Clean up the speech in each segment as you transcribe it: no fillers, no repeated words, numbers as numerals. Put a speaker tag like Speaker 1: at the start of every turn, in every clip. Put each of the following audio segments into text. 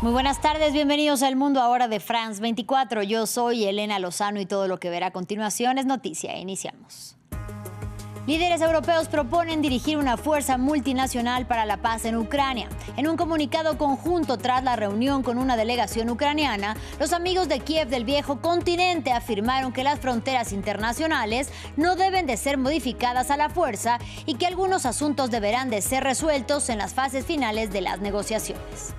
Speaker 1: Muy buenas tardes, bienvenidos al Mundo Ahora de France 24. Yo soy Elena Lozano y todo lo que verá a continuación es noticia. Iniciamos. Líderes europeos proponen dirigir una fuerza multinacional para la paz en Ucrania. En un comunicado conjunto tras la reunión con una delegación ucraniana, los amigos de Kiev del viejo continente afirmaron que las fronteras internacionales no deben de ser modificadas a la fuerza y que algunos asuntos deberán de ser resueltos en las fases finales de las negociaciones.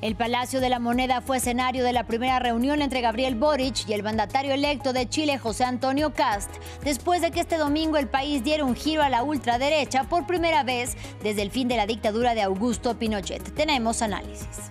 Speaker 1: El Palacio de la Moneda fue escenario de la primera reunión entre Gabriel Boric y el mandatario electo de Chile, José Antonio Kast, después de que este domingo el país diera un giro a la ultraderecha por primera vez desde el fin de la dictadura de Augusto Pinochet. Tenemos análisis.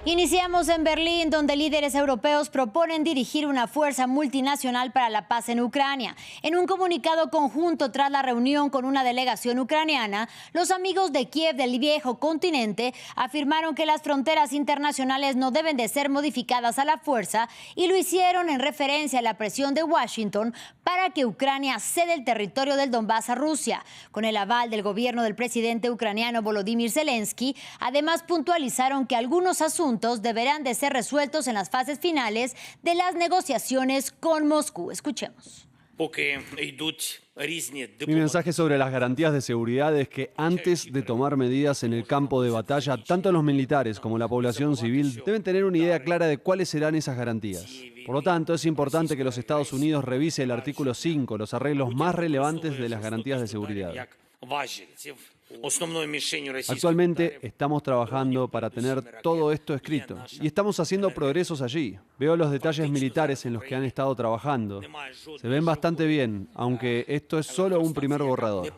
Speaker 1: Iniciamos en Berlín, donde líderes europeos proponen dirigir una fuerza multinacional para la paz en Ucrania. En un comunicado conjunto tras la reunión con una delegación ucraniana, los amigos de Kiev del viejo continente afirmaron que las fronteras internacionales no deben de ser modificadas a la fuerza y lo hicieron en referencia a la presión de Washington para que Ucrania ceda el territorio del Donbass a Rusia. Con el aval del gobierno del presidente ucraniano Volodymyr Zelensky, además puntualizaron que algunos asuntos deberán de ser resueltos en las fases finales de las negociaciones con Moscú. Escuchemos.
Speaker 2: Mi mensaje sobre las garantías de seguridad es que antes de tomar medidas en el campo de batalla, tanto los militares como la población civil deben tener una idea clara de cuáles serán esas garantías. Por lo tanto, es importante que los Estados Unidos revise el artículo 5, los arreglos más relevantes de las garantías de seguridad. Actualmente estamos trabajando para tener todo esto escrito y estamos haciendo progresos allí. Veo los detalles militares en los que han estado trabajando. Se ven bastante bien, aunque esto es solo un primer borrador.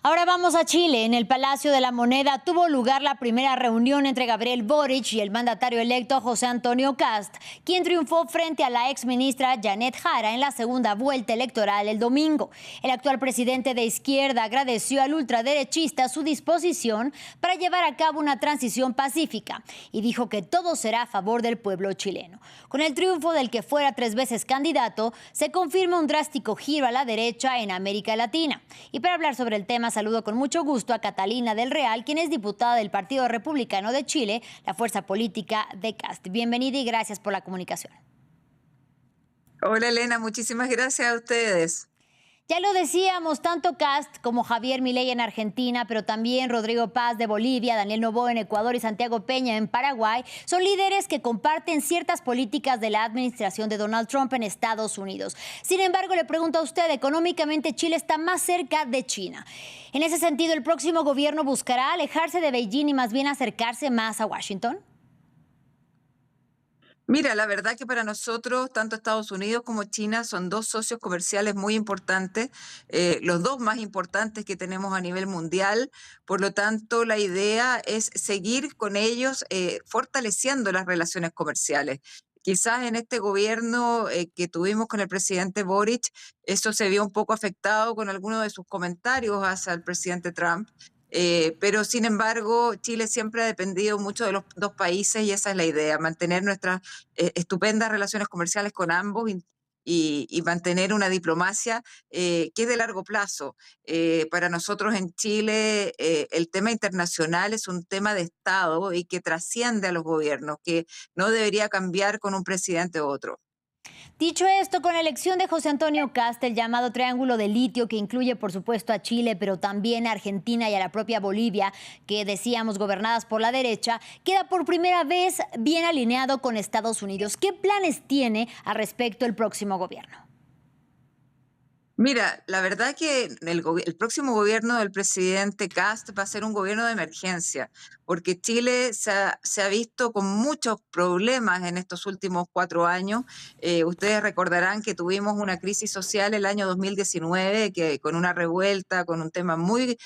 Speaker 1: Ahora vamos a Chile. En el Palacio de la Moneda tuvo lugar la primera reunión entre Gabriel Boric y el mandatario electo José Antonio Kast, quien triunfó frente a la exministra Janet Jara en la segunda vuelta electoral el domingo. El actual presidente de izquierda agradeció al ultraderechista su disposición para llevar a cabo una transición pacífica y dijo que todo será a favor del pueblo chileno. Con el triunfo del que fuera 3 veces candidato, se confirma un drástico giro a la derecha en América Latina. Y para hablar sobre el tema, saludo con mucho gusto a Catalina del Real, quien es diputada del Partido Republicano de Chile, la fuerza política de Kast. Bienvenida y gracias por la comunicación.
Speaker 3: Hola Elena, muchísimas gracias a ustedes.
Speaker 1: Ya lo decíamos, tanto Kast como Javier Milei en Argentina, pero también Rodrigo Paz de Bolivia, Daniel Noboa en Ecuador y Santiago Peña en Paraguay, son líderes que comparten ciertas políticas de la administración de Donald Trump en Estados Unidos. Sin embargo, le pregunto a usted, económicamente Chile está más cerca de China. En ese sentido, ¿el próximo gobierno buscará alejarse de Beijing y más bien acercarse más a Washington?
Speaker 3: Mira, la verdad que para nosotros, tanto Estados Unidos como China son 2 socios comerciales muy importantes, los 2 más importantes que tenemos a nivel mundial. Por lo tanto, la idea es seguir con ellos fortaleciendo las relaciones comerciales. Quizás en este gobierno que tuvimos con el presidente Boric, eso se vio un poco afectado con algunos de sus comentarios hacia el presidente Trump. Pero sin embargo, Chile siempre ha dependido mucho de los 2 países y esa es la idea, mantener nuestras estupendas relaciones comerciales con ambos y mantener una diplomacia que es de largo plazo. Para nosotros en Chile el tema internacional es un tema de Estado y que trasciende a los gobiernos, que no debería cambiar con un presidente u otro.
Speaker 1: Dicho esto, con la elección de José Antonio Kast, el llamado Triángulo de Litio, que incluye por supuesto a Chile, pero también a Argentina y a la propia Bolivia, que decíamos gobernadas por la derecha, queda por primera vez bien alineado con Estados Unidos. ¿Qué planes tiene al respecto el próximo gobierno?
Speaker 3: Mira, la verdad que el próximo gobierno del presidente Kast va a ser un gobierno de emergencia, porque Chile se ha visto con muchos problemas en estos últimos 4 años. Ustedes recordarán que tuvimos una crisis social el año 2019, que con una revuelta, con un tema muy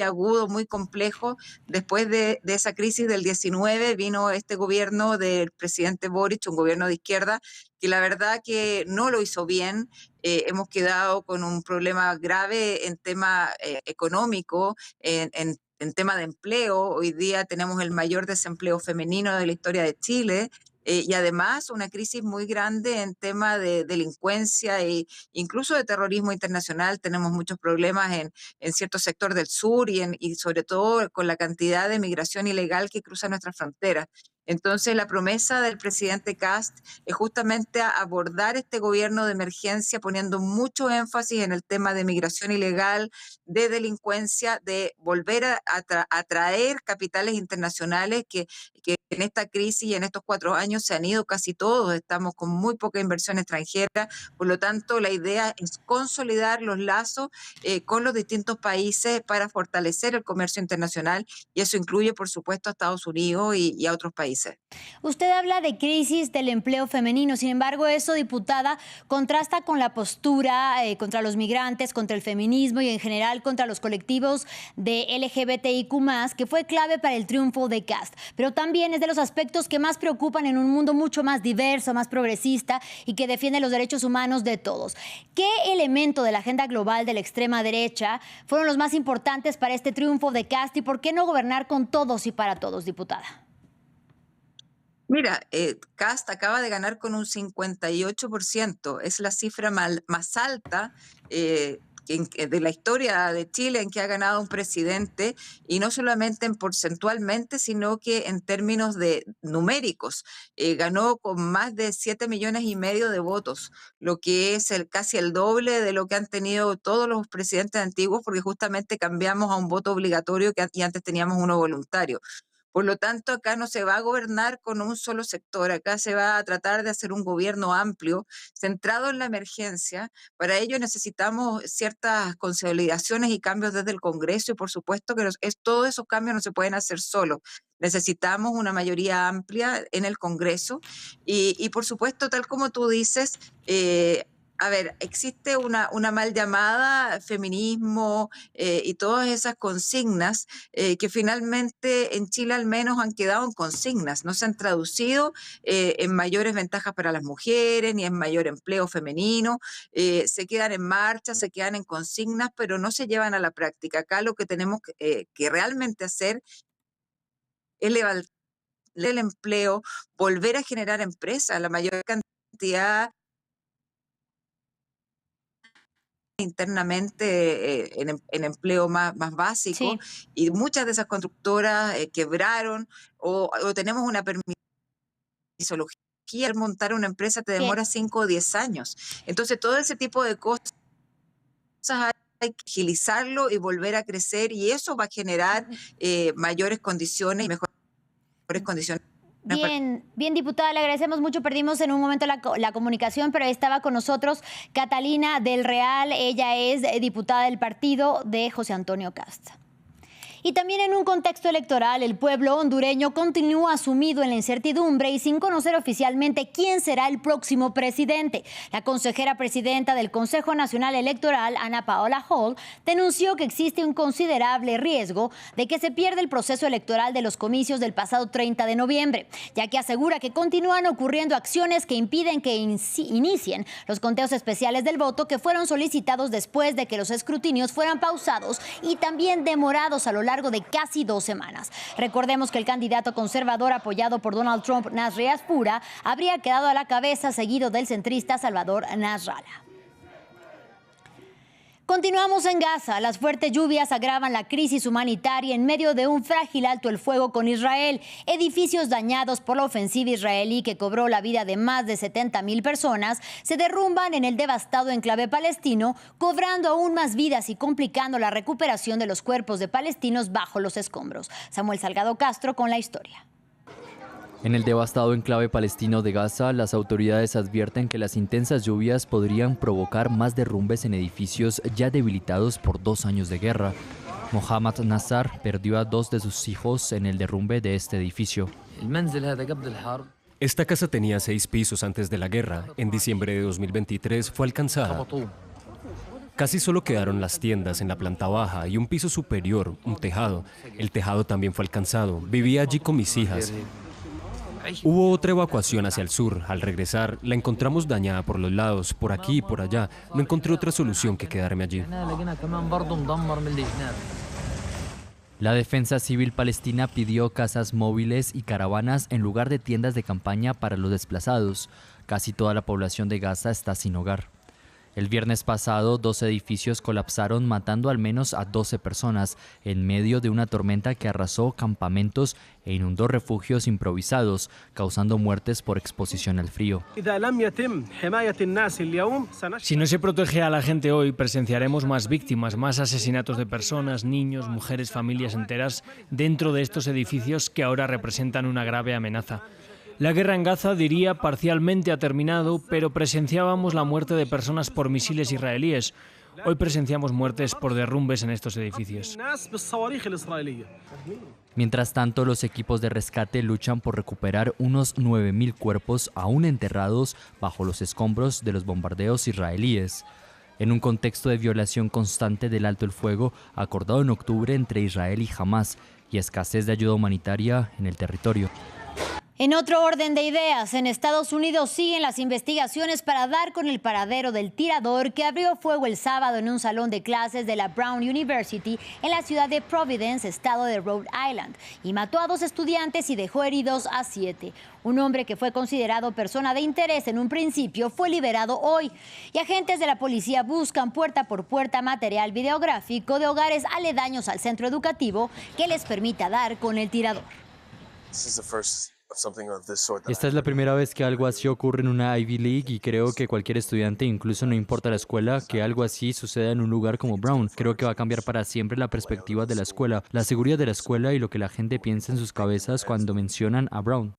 Speaker 3: agudo, muy complejo. Después de esa crisis del 19 vino este gobierno del presidente Boric, un gobierno de izquierda, que la verdad que no lo hizo bien. Hemos quedado con un problema grave en tema económico, en tema de empleo. Hoy día tenemos el mayor desempleo femenino de la historia de Chile. Y además una crisis muy grande en tema de delincuencia e incluso de terrorismo internacional. Tenemos muchos problemas en cierto sector del sur y sobre todo con la cantidad de migración ilegal que cruza nuestras fronteras. Entonces, la promesa del presidente Kast es justamente abordar este gobierno de emergencia poniendo mucho énfasis en el tema de migración ilegal, de delincuencia, de volver a atraer capitales internacionales que en esta crisis y en estos 4 años se han ido casi todos. Estamos con muy poca inversión extranjera. Por lo tanto, la idea es consolidar los lazos con los distintos países para fortalecer el comercio internacional, y eso incluye, por supuesto, a Estados Unidos y a otros países.
Speaker 1: Usted habla de crisis del empleo femenino, sin embargo, eso, diputada, contrasta con la postura contra los migrantes, contra el feminismo y en general contra los colectivos de LGBTIQ+, que fue clave para el triunfo de Kast. Pero también es de los aspectos que más preocupan en un mundo mucho más diverso, más progresista y que defiende los derechos humanos de todos. ¿Qué elemento de la agenda global de la extrema derecha fueron los más importantes para este triunfo de Kast y por qué no gobernar con todos y para todos, diputada?
Speaker 3: Mira, Kast acaba de ganar con un 58%, es la cifra más alta de la historia de Chile en que ha ganado un presidente, y no solamente porcentualmente, sino que en términos de numéricos. Ganó con más de 7,5 millones de votos, lo que es casi el doble de lo que han tenido todos los presidentes antiguos, porque justamente cambiamos a un voto obligatorio y antes teníamos uno voluntario. Por lo tanto, acá no se va a gobernar con un solo sector, acá se va a tratar de hacer un gobierno amplio, centrado en la emergencia. Para ello necesitamos ciertas consolidaciones y cambios desde el Congreso, y por supuesto que todos esos cambios no se pueden hacer solos. Necesitamos una mayoría amplia en el Congreso y por supuesto, tal como tú dices, a ver, existe una mal llamada feminismo y todas esas consignas que finalmente en Chile al menos han quedado en consignas, no se han traducido en mayores ventajas para las mujeres ni en mayor empleo femenino. Se quedan en marcha, se quedan en consignas, pero no se llevan a la práctica. Acá lo que tenemos que realmente hacer es levantar el empleo, volver a generar empresas, la mayor cantidad internamente en empleo más básico. Sí. Y muchas de esas constructoras quebraron o tenemos una permisología. Al montar una empresa te demora 5 o 10 años. Entonces, todo ese tipo de cosas hay que agilizarlo y volver a crecer, y eso va a generar mayores condiciones y mejores condiciones.
Speaker 1: Bien, diputada, le agradecemos mucho. Perdimos en un momento la comunicación, pero estaba con nosotros Catalina del Real. Ella es diputada del partido de José Antonio Kast. Y también en un contexto electoral, el pueblo hondureño continúa sumido en la incertidumbre y sin conocer oficialmente quién será el próximo presidente. La consejera presidenta del Consejo Nacional Electoral, Ana Paola Hall, denunció que existe un considerable riesgo de que se pierda el proceso electoral de los comicios del pasado 30 de noviembre, ya que asegura que continúan ocurriendo acciones que impiden que inicien los conteos especiales del voto que fueron solicitados después de que los escrutinios fueran pausados y también demorados a lo largo de casi 2 semanas. Recordemos que el candidato conservador apoyado por Donald Trump, Nasri Aspura, habría quedado a la cabeza, seguido del centrista Salvador Nasralla. Continuamos en Gaza. Las fuertes lluvias agravan la crisis humanitaria en medio de un frágil alto el fuego con Israel. Edificios dañados por la ofensiva israelí que cobró la vida de más de 70,000 personas se derrumban en el devastado enclave palestino, cobrando aún más vidas y complicando la recuperación de los cuerpos de palestinos bajo los escombros. Samuel Salgado Castro con la historia.
Speaker 4: En el devastado enclave palestino de Gaza, las autoridades advierten que las intensas lluvias podrían provocar más derrumbes en edificios ya debilitados por 2 años de guerra. Mohammad Nassar perdió a 2 de sus hijos en el derrumbe de este edificio.
Speaker 5: Esta casa tenía 6 pisos antes de la guerra. En diciembre de 2023 fue alcanzada. Casi solo quedaron las tiendas en la planta baja y un piso superior, un tejado. El tejado también fue alcanzado. Vivía allí con mis hijas. Hubo otra evacuación hacia el sur. Al regresar, la encontramos dañada por los lados, por aquí y por allá. No encontré otra solución que quedarme allí.
Speaker 4: La Defensa Civil Palestina pidió casas móviles y caravanas en lugar de tiendas de campaña para los desplazados. Casi toda la población de Gaza está sin hogar. El viernes pasado, 2 edificios colapsaron, matando al menos a 12 personas en medio de una tormenta que arrasó campamentos e inundó refugios improvisados, causando muertes por exposición al frío.
Speaker 6: Si no se protege a la gente hoy, presenciaremos más víctimas, más asesinatos de personas, niños, mujeres, familias enteras dentro de estos edificios que ahora representan una grave amenaza. La guerra en Gaza, diría, parcialmente ha terminado, pero presenciábamos la muerte de personas por misiles israelíes. Hoy presenciamos muertes por derrumbes en estos edificios.
Speaker 4: Mientras tanto, los equipos de rescate luchan por recuperar unos 9.000 cuerpos aún enterrados bajo los escombros de los bombardeos israelíes. En un contexto de violación constante del alto el fuego acordado en octubre entre Israel y Hamás y escasez de ayuda humanitaria en el territorio.
Speaker 1: En otro orden de ideas, en Estados Unidos siguen las investigaciones para dar con el paradero del tirador que abrió fuego el sábado en un salón de clases de la Brown University en la ciudad de Providence, estado de Rhode Island, y mató a 2 estudiantes y dejó heridos a 7. Un hombre que fue considerado persona de interés en un principio fue liberado hoy, y agentes de la policía buscan puerta por puerta material videográfico de hogares aledaños al centro educativo que les permita dar con el tirador.
Speaker 4: Esta es la primera vez que algo así ocurre en una Ivy League y creo que cualquier estudiante, incluso no importa la escuela, que algo así suceda en un lugar como Brown. Creo que va a cambiar para siempre la perspectiva de la escuela, la seguridad de la escuela y lo que la gente piensa en sus cabezas cuando mencionan a Brown.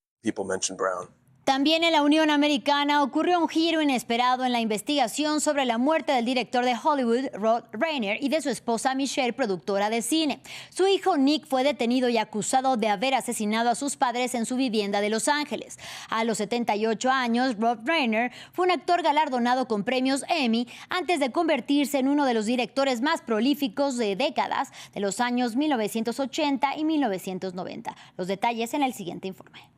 Speaker 1: También en la Unión Americana ocurrió un giro inesperado en la investigación sobre la muerte del director de Hollywood, Rob Reiner, y de su esposa Michelle, productora de cine. Su hijo Nick fue detenido y acusado de haber asesinado a sus padres en su vivienda de Los Ángeles. A los 78 años, Rob Reiner fue un actor galardonado con premios Emmy antes de convertirse en uno de los directores más prolíficos de décadas de los años 1980 y 1990. Los detalles en el siguiente informe.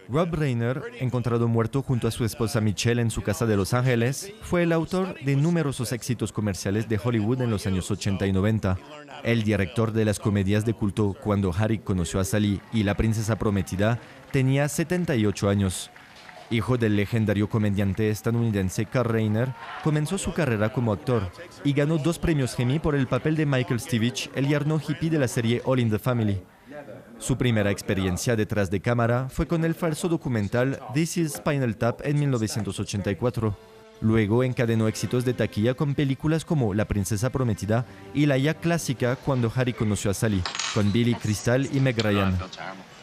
Speaker 7: Rob Reiner, encontrado muerto junto a su esposa Michelle en su casa de Los Ángeles, fue el autor de numerosos éxitos comerciales de Hollywood en los años 80 y 90. El director de las comedias de culto Cuando Harry conoció a Sally y La princesa prometida tenía 78 años. Hijo del legendario comediante estadounidense Carl Reiner, comenzó su carrera como actor y ganó 2 premios Emmy por el papel de Michael Stevich, el yerno hippie de la serie All in the Family. Su primera experiencia detrás de cámara fue con el falso documental This is Spinal Tap en 1984. Luego encadenó éxitos de taquilla con películas como La princesa prometida y la ya clásica Cuando Harry conoció a Sally, con Billy Crystal y Meg Ryan.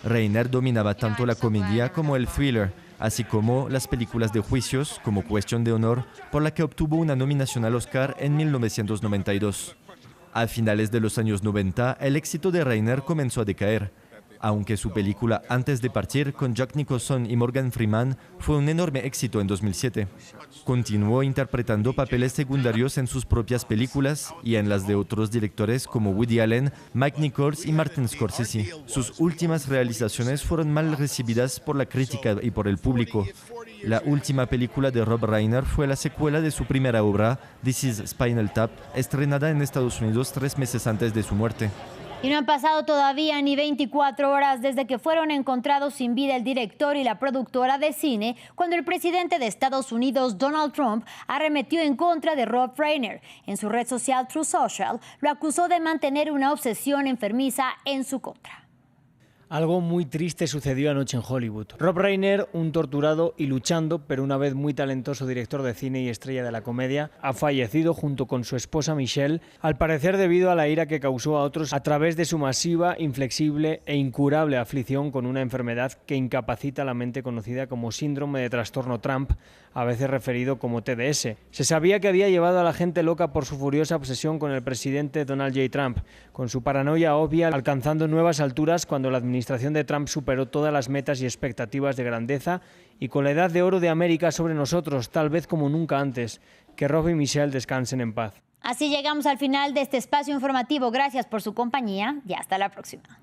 Speaker 7: Reiner dominaba tanto la comedia como el thriller, así como las películas de juicios como Cuestión de Honor, por la que obtuvo una nominación al Oscar en 1992. A finales de los años 90, el éxito de Reiner comenzó a decaer, aunque su película Antes de partir con Jack Nicholson y Morgan Freeman fue un enorme éxito en 2007. Continuó interpretando papeles secundarios en sus propias películas y en las de otros directores como Woody Allen, Mike Nichols y Martin Scorsese. Sus últimas realizaciones fueron mal recibidas por la crítica y por el público. La última película de Rob Reiner fue la secuela de su primera obra, This is Spinal Tap, estrenada en Estados Unidos 3 meses antes de su muerte.
Speaker 1: Y no han pasado todavía ni 24 horas desde que fueron encontrados sin vida el director y la productora de cine, cuando el presidente de Estados Unidos, Donald Trump, arremetió en contra de Rob Reiner. En su red social Truth Social, lo acusó de mantener una obsesión enfermiza en su contra.
Speaker 6: Algo muy triste sucedió anoche en Hollywood. Rob Reiner, un torturado y luchando, pero una vez muy talentoso director de cine y estrella de la comedia, ha fallecido junto con su esposa Michelle, al parecer debido a la ira que causó a otros a través de su masiva, inflexible e incurable aflicción con una enfermedad que incapacita la mente conocida como síndrome de trastorno Trump, a veces referido como TDS. Se sabía que había llevado a la gente loca por su furiosa obsesión con el presidente Donald J. Trump, con su paranoia obvia alcanzando nuevas alturas cuando la administración de Trump superó todas las metas y expectativas de grandeza y con la edad de oro de América sobre nosotros, tal vez como nunca antes. Que Rob y Michelle descansen en paz.
Speaker 1: Así llegamos al final de este espacio informativo. Gracias por su compañía y hasta la próxima.